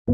For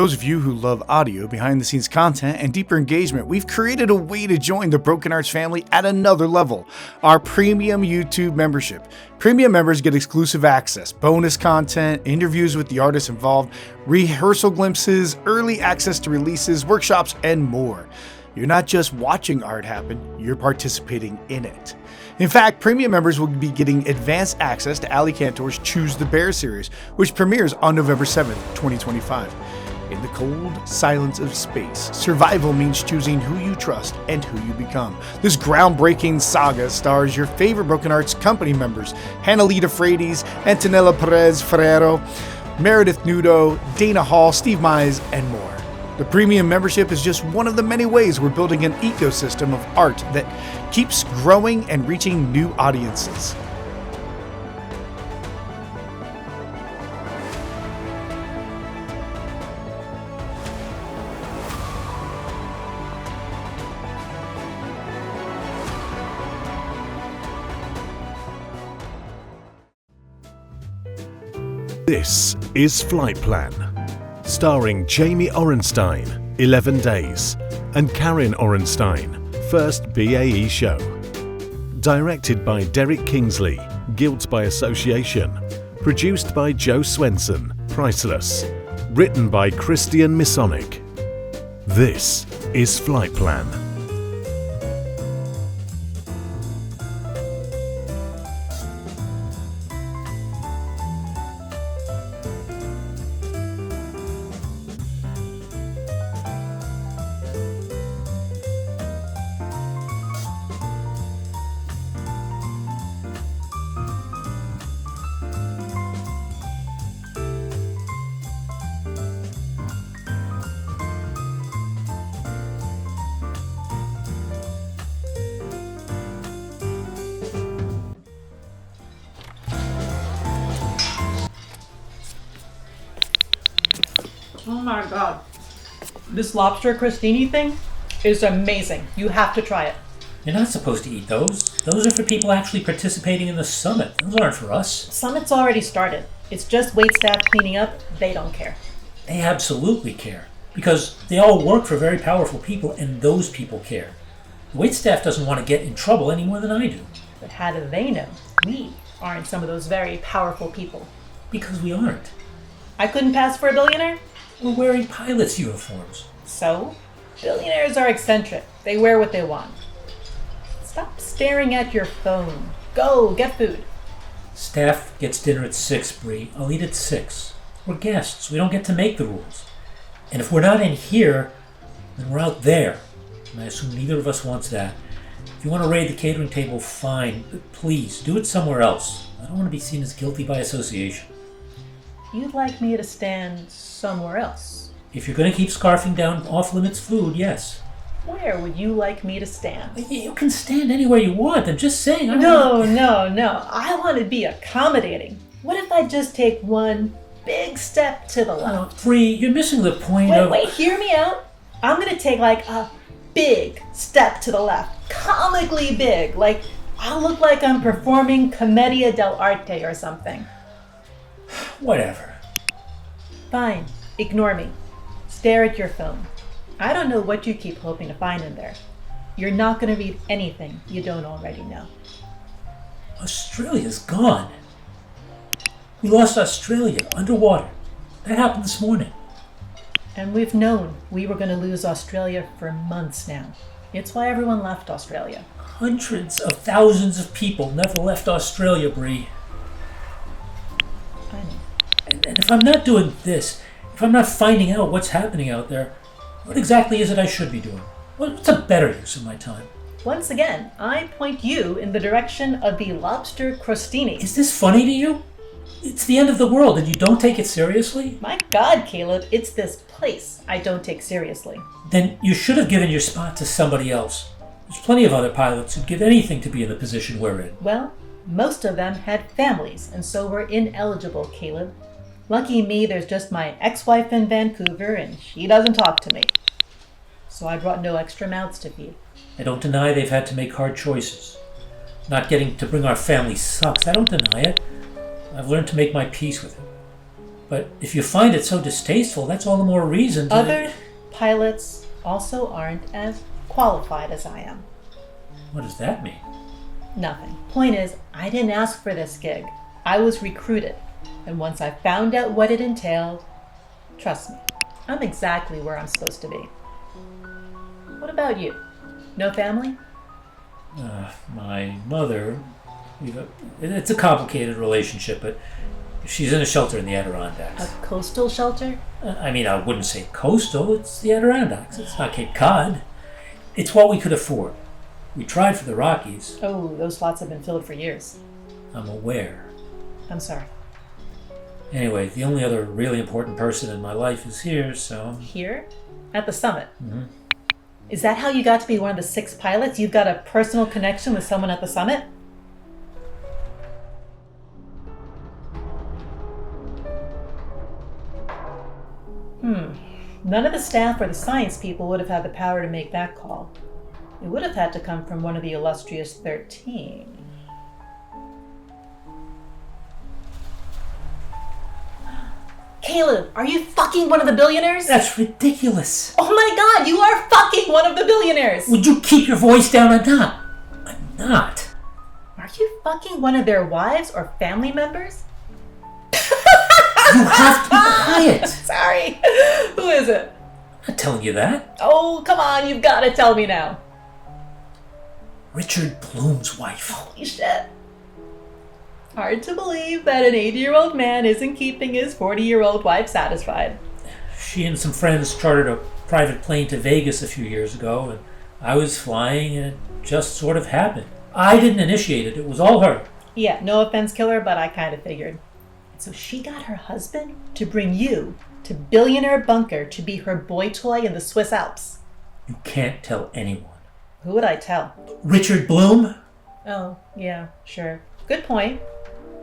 those of you who love audio, behind-the-scenes content, and deeper engagement, we've created a way to join the Broken Arts family at another level, our premium YouTube membership. Premium members get exclusive access, bonus content, interviews with the artists involved, rehearsal glimpses, early access to releases, workshops, and more. You're not just watching art happen, you're participating in it. In fact, premium members will be getting advanced access to Ali Cantor's Choose the Bear series, which premieres on November 7th, 2025. In the cold silence of space, survival means choosing who you trust and who you become. This groundbreaking saga stars your favorite Broken Arts company members, Hanalita Frades, Antonella Perez Ferrero, Meredith Nudo, Dana Hall, Steve Mize, and more. The premium membership is just one of the many ways we're building an ecosystem of art that keeps growing and reaching new audiences. This is Flight Plan, starring Jamie Orenstein, 11 Days, and Karin Orenstein, First BAE Show. Directed by Derek Kingsley, Guilt by Association. Produced by Joe Swenson, Priceless. Written by Christian Missonak. This is Flight Plan. Oh my god. This lobster crostini thing is amazing. You have to try it. You're not supposed to eat those. Those are for people actually participating in the summit. Those aren't for us. Summit's already started. It's just waitstaff cleaning up. They don't care. They absolutely care. Because they all work for very powerful people, and those people care. The waitstaff doesn't want to get in trouble any more than I do. But how do they know we aren't some of those very powerful people? Because we aren't. I couldn't pass for a billionaire? We're wearing pilots' uniforms. So? Billionaires are eccentric. They wear what they want. Stop staring at your phone. Go, get food. Staff gets dinner at 6, Bree. I'll eat at 6. We're guests. We don't get to make the rules. And if we're not in here, then we're out there. And I assume neither of us wants that. If you want to raid the catering table, fine. But please, do it somewhere else. I don't want to be seen as guilty by association. You'd like me to stand somewhere else? If you're going to keep scarfing down off-limits food, yes. Where would you like me to stand? You can stand anywhere you want. I'm just saying. No. I want to be accommodating. What if I just take one big step to the left? Bree, you're missing the point Wait, hear me out. I'm going to take like a big step to the left. Comically big. Like, I'll look like I'm performing Commedia dell'arte or something. Whatever. Fine. Ignore me. Stare at your phone. I don't know what you keep hoping to find in there. You're not going to read anything you don't already know. Australia's gone. We lost Australia underwater. That happened this morning. And we've known we were going to lose Australia for months now. It's why everyone left Australia. Hundreds of thousands of people never left Australia, Bree. I know. And if I'm not doing this, if I'm not finding out what's happening out there, what exactly is it I should be doing? What's a better use of my time? Once again, I point you in the direction of the lobster crostini. Is this funny to you? It's the end of the world and you don't take it seriously? My God, Caleb, it's this place I don't take seriously. Then you should have given your spot to somebody else. There's plenty of other pilots who'd give anything to be in the position we're in. Well, Most of them had families, and so were ineligible, Caleb. Lucky me, there's just my ex-wife in Vancouver, and she doesn't talk to me. So I brought no extra mouths to feed. I don't deny they've had to make hard choices. Not getting to bring our family sucks. I don't deny it. I've learned to make my peace with it. But if you find it so distasteful, that's all the more reason to... Other pilots also aren't as qualified as I am. What does that mean? Nothing. Point is, I didn't ask for this gig. I was recruited. And once I found out what it entailed, trust me, I'm exactly where I'm supposed to be. What about you? No family? My mother... It's a complicated relationship, but she's in a shelter in the Adirondacks. A coastal shelter? I mean, I wouldn't say coastal. It's the Adirondacks. It's not Cape Cod. It's what we could afford. We tried for the Rockies. Oh, those slots have been filled for years. I'm aware. I'm sorry. Anyway, the only other really important person in my life is here, so... Here? At the summit? Mm-hmm. Is that how you got to be one of the 6 pilots? You've got a personal connection with someone at the summit? None of the staff or the science people would have had the power to make that call. It would have had to come from one of the illustrious 13. Caleb, are you fucking one of the billionaires? That's ridiculous. Oh my god, you are fucking one of the billionaires! Would you keep your voice down? I'm not. I'm not. Are you fucking one of their wives or family members? You have to be quiet. Sorry. Who is it? I'm not telling you that. Oh, come on, you've got to tell me now. Richard Bloom's wife. Holy shit. Hard to believe that an 80-year-old man isn't keeping his 40-year-old wife satisfied. She and some friends chartered a private plane to Vegas a few years ago, and I was flying, and it just sort of happened. I didn't initiate it. It was all her. Yeah, no offense, killer, but I kind of figured. So she got her husband to bring you to Billionaire Bunker to be her boy toy in the Swiss Alps. You can't tell anyone. Who would I tell? Richard Bloom? Oh, yeah, sure. Good point.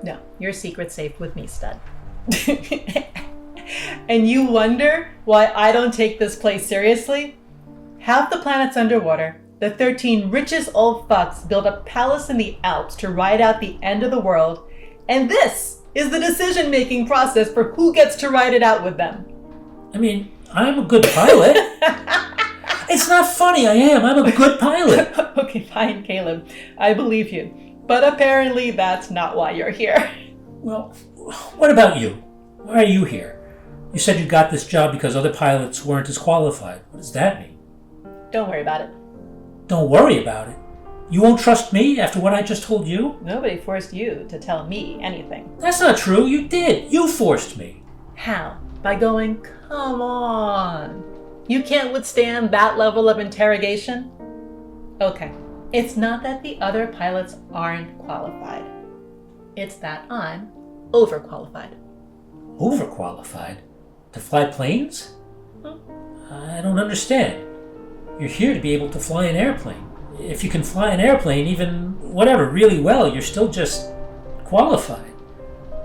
No, your secret's safe with me, stud. And you wonder why I don't take this place seriously? Half the planet's underwater. The 13 richest old fucks built a palace in the Alps to ride out the end of the world. And this is the decision-making process for who gets to ride it out with them. I mean, I'm a good pilot. It's not funny, I am. I'm a good pilot. Okay, fine, Caleb. I believe you. But apparently that's not why you're here. Well, what about you? Why are you here? You said you got this job because other pilots weren't as qualified. What does that mean? Don't worry about it. Don't worry about it. You won't trust me after what I just told you? Nobody forced you to tell me anything. That's not true. You did. You forced me. How? By going, come on. You can't withstand that level of interrogation? Okay. It's not that the other pilots aren't qualified. It's that I'm overqualified. Overqualified? To fly planes? I don't understand. You're here to be able to fly an airplane. If you can fly an airplane, even whatever, really well, you're still just qualified.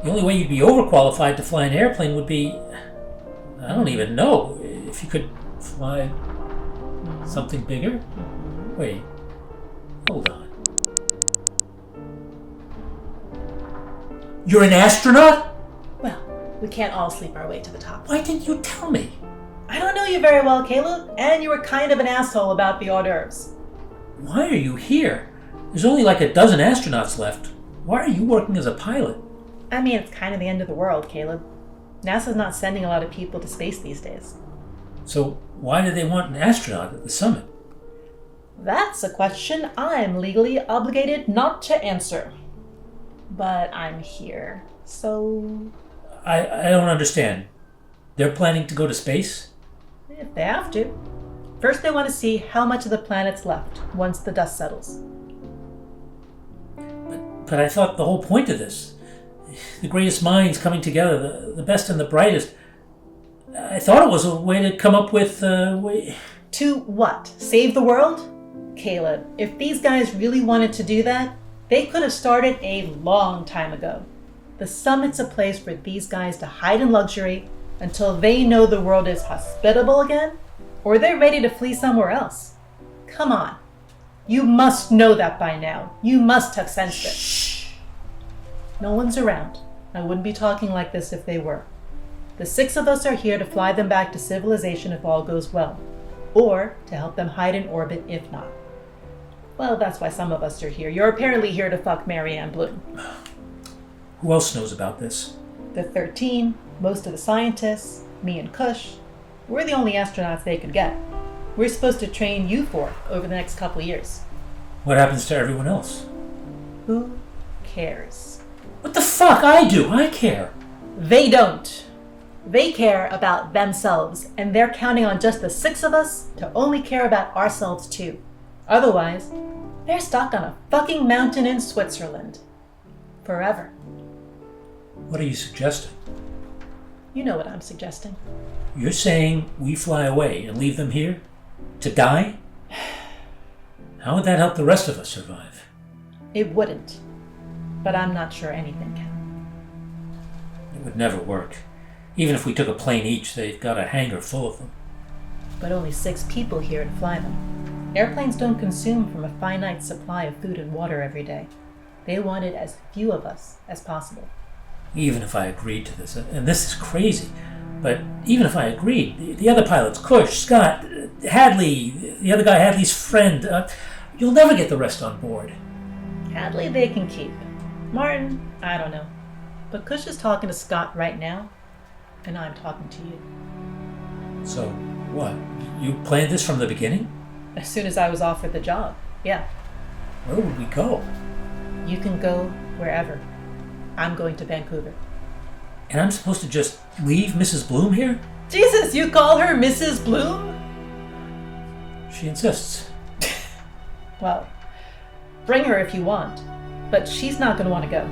The only way you'd be overqualified to fly an airplane would be, I don't even know, if you could fly something bigger. Wait, hold on. You're an astronaut? Well, we can't all sleep our way to the top. Why didn't you tell me? I don't know you very well, Caleb, and you were kind of an asshole about the hors d'oeuvres. Why are you here? There's only like a dozen astronauts left. Why are you working as a pilot? I mean, it's kind of the end of the world, Caleb. NASA's not sending a lot of people to space these days. So why do they want an astronaut at the summit? That's a question I'm legally obligated not to answer. But I'm here, so... I don't understand. They're planning to go to space? If they have to. First, they want to see how much of the planet's left once the dust settles. But I thought the whole point of this, the greatest minds coming together, the best and the brightest, I thought it was a way to come up with To what? Save the world? Caleb, if these guys really wanted to do that, They could have started a long time ago. The summit's a place for these guys to hide in luxury until they know the world is hospitable again, or they're ready to flee somewhere else. Come on. You must know that by now. You must have sensed it. Shh. No one's around. I wouldn't be talking like this if they were. The 6 of us are here to fly them back to civilization if all goes well, or to help them hide in orbit if not. Well, that's why some of us are here. You're apparently here to fuck Mary Ann Bloom. Who else knows about this? The 13, most of the scientists, me and Kush. We're the only astronauts they could get. We're supposed to train you 4 over the next couple years. What happens to everyone else? Who cares? What the fuck? I do. I care. They don't. They care about themselves, and they're counting on just the 6 of us to only care about ourselves too. Otherwise, they're stuck on a fucking mountain in Switzerland. Forever. What are you suggesting? You know what I'm suggesting. You're saying we fly away and leave them here? To die? How would that help the rest of us survive? It wouldn't. But I'm not sure anything can. It would never work. Even if we took a plane each, they've got a hangar full of them. But only 6 people here to fly them. Airplanes don't consume from a finite supply of food and water every day. They wanted as few of us as possible. Even if I agreed to this, and this is crazy, but even if I agreed, the other pilots, Kush, Scott, Hadley, the other guy, Hadley's friend, you'll never get the rest on board. Hadley they can keep. Martin, I don't know. But Kush is talking to Scott right now, and I'm talking to you. So, what? You planned this from the beginning? As soon as I was offered the job, yeah. Where would we go? You can go wherever. I'm going to Vancouver. And I'm supposed to just leave Mrs. Bloom here? Jesus, you call her Mrs. Bloom? She insists. Well, bring her if you want, but she's not going to want to go.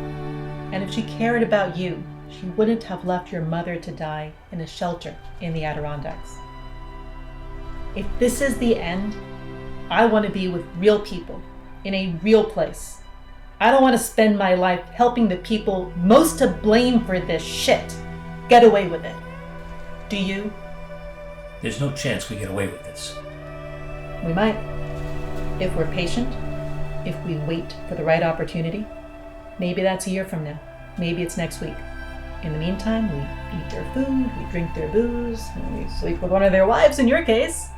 And if she cared about you, she wouldn't have left your mother to die in a shelter in the Adirondacks. If this is the end, I want to be with real people, in a real place. I don't want to spend my life helping the people most to blame for this shit get away with it. Do you? There's no chance we get away with this. We might. If we're patient, if we wait for the right opportunity. Maybe that's a year from now. Maybe it's next week. In the meantime, we eat their food, we drink their booze, and we sleep with one of their wives in your case,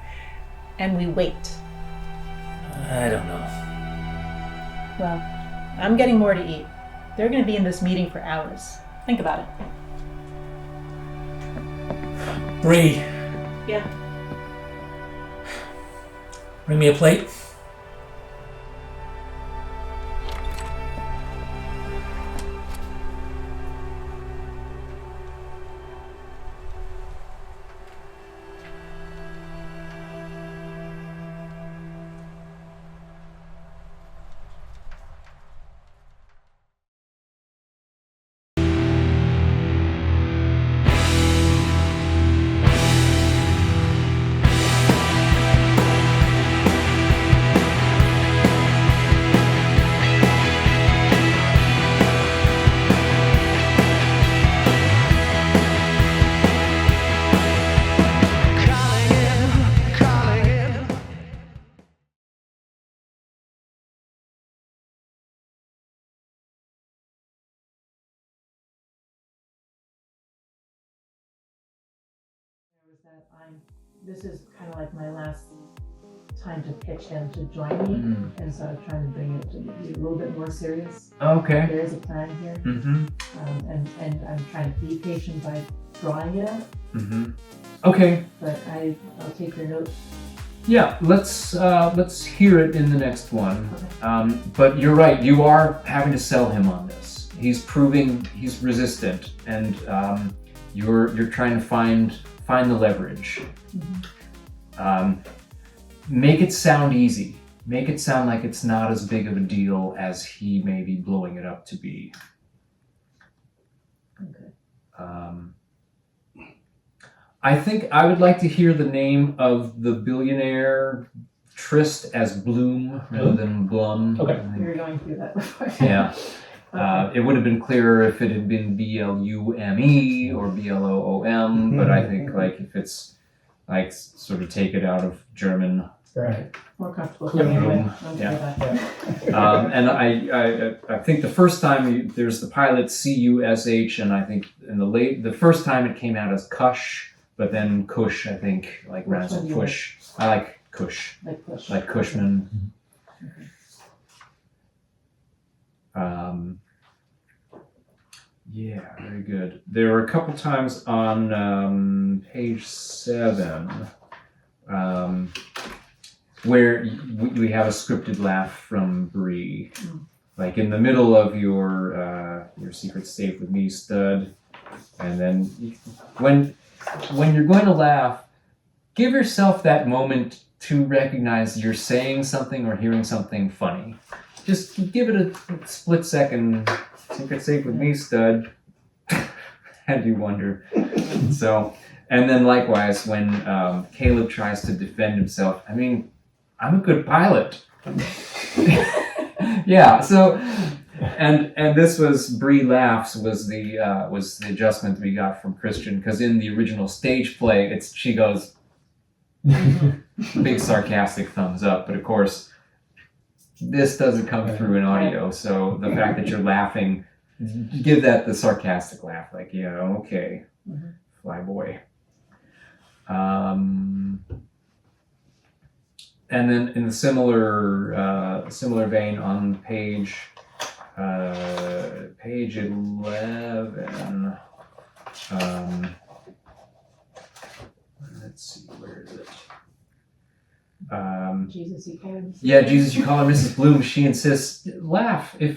and we wait. I don't know. Well, I'm getting more to eat. They're going to be in this meeting for hours. Think about it. Bree, Yeah. bring me a plate. This is kind of like my last time to pitch him to join me, and so I'm trying to bring it to be a little bit more serious. Okay. There is a plan here, and I'm trying to be patient by drawing it out. Okay. But I'll take your note. Yeah, let's hear it in the next one. But you're right. You are having to sell him on this. He's proving he's resistant, and you're trying to find the leverage. Make it sound easy. Make it sound like it's not as big of a deal as he may be blowing it up to be. Okay. I think I would like to hear the name of the billionaire Trist as Bloom rather than Blum. Okay. We were going through that before. Yeah. Okay. It would have been clearer if it had been Blume or Bloom, but I think like if it's like sort of take it out of German. Right. More comfortable. Yeah. Anyway. Yeah. Okay. And I think the first time there's the pilot CUSH, and I think in the first time it came out as Kush, but then Kush I think like Which runs one do with you Kush. I like Kush, Like push. like Cushman. Yeah, very good. There were a couple times on page 7 where we have a scripted laugh from Bree, like in the middle of your secret safe with me, stud, and then when you're going to laugh, give yourself that moment to recognize you're saying something or hearing something funny. Just give it a split second. Secret safe with me, stud. And you wonder. So, and then likewise, when Caleb tries to defend himself, I mean, I'm a good pilot. Yeah. So, and this was Bree laughs was the adjustment we got from Christian, because in the original stage play, she goes big sarcastic thumbs up, but of course this doesn't come through in audio, so the fact that you're laughing, give that the sarcastic laugh, like, yeah, okay, fly boy. And then in the similar vein on page 11, let's see, where is it? Jesus, you call her Mrs. Yeah, Jesus, you call her Mrs. Bloom. She insists, laugh. If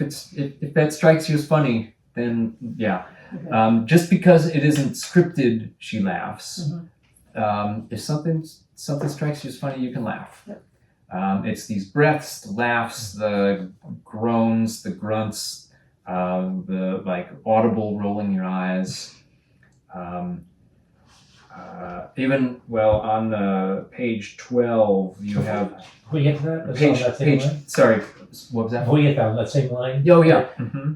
that strikes you as funny, then yeah. Okay. Just because it isn't scripted, she laughs. If something strikes you as funny, you can laugh. Yep. It's these breaths, the laughs, the groans, the grunts, the like audible rolling your eyes. Even on page 12, you have Before you get to that, page. Sorry, what was that? Before you get down that same line, Oh yeah. Mm-hmm.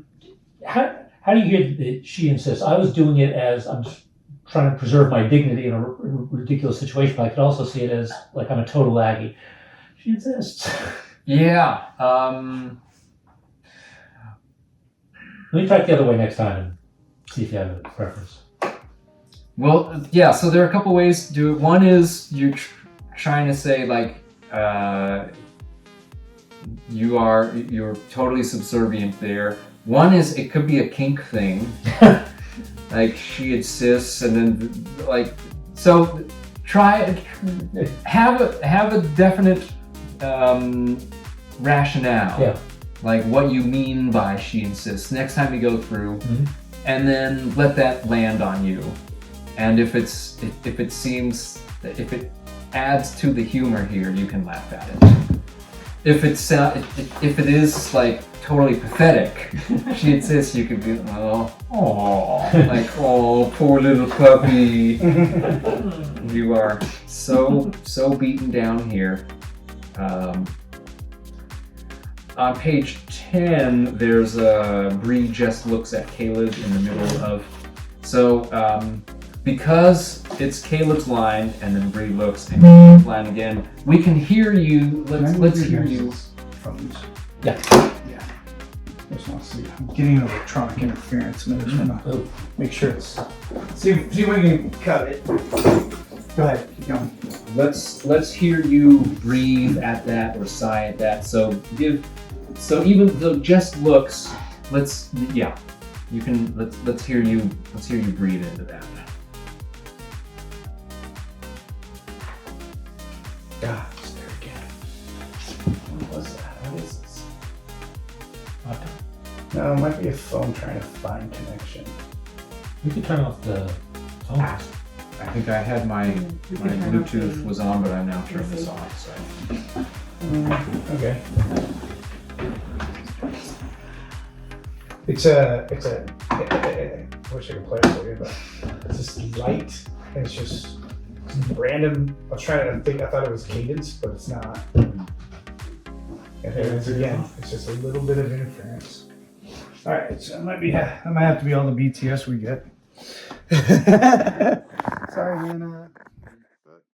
how do you hear that she insists? I was doing it as I'm just trying to preserve my dignity in a ridiculous situation, but I could also see it as like I'm a total Aggie. She insists. Yeah. Let me try it the other way next time and see if you have a preference. Well, yeah. So there are a couple ways to do it. One is you're trying to say like you're totally subservient there. One is it could be a kink thing, like she insists, and then like so. Have a definite rationale. Yeah. Like what you mean by she insists. Next time you go through, and then let that land on you. And if it adds to the humor here, you can laugh at it. If it is like totally pathetic, she insists, you could be like, oh, poor little puppy. You are so beaten down here. On page 10, there's Bree just looks at Caleb in the middle of. So because it's Caleb's line, and then Bree looks and Caleb's line again, we can hear you. Let's hear you. Phones. Yeah. Yeah. I just want to see. I'm getting an electronic interference, and I just want to make sure it's. See if we can cut it. Go ahead. Keep going. Let's hear you breathe at that or sigh at that. So even though just looks, you can let's hear you breathe into that. Ah, it's there again. What was that? What is this? No, it might be a phone trying to find connection. We could turn off the phone. I think I had my Bluetooth was on, but I now turned this off. So. Okay. It's a. I wish I could play it for you, but it's just light, and it's just random. I was trying to think. I thought it was cadence, but it's not. It's again, it's just a little bit of interference. All right, so that might have to be all the BTS we get. Sorry, Hannah.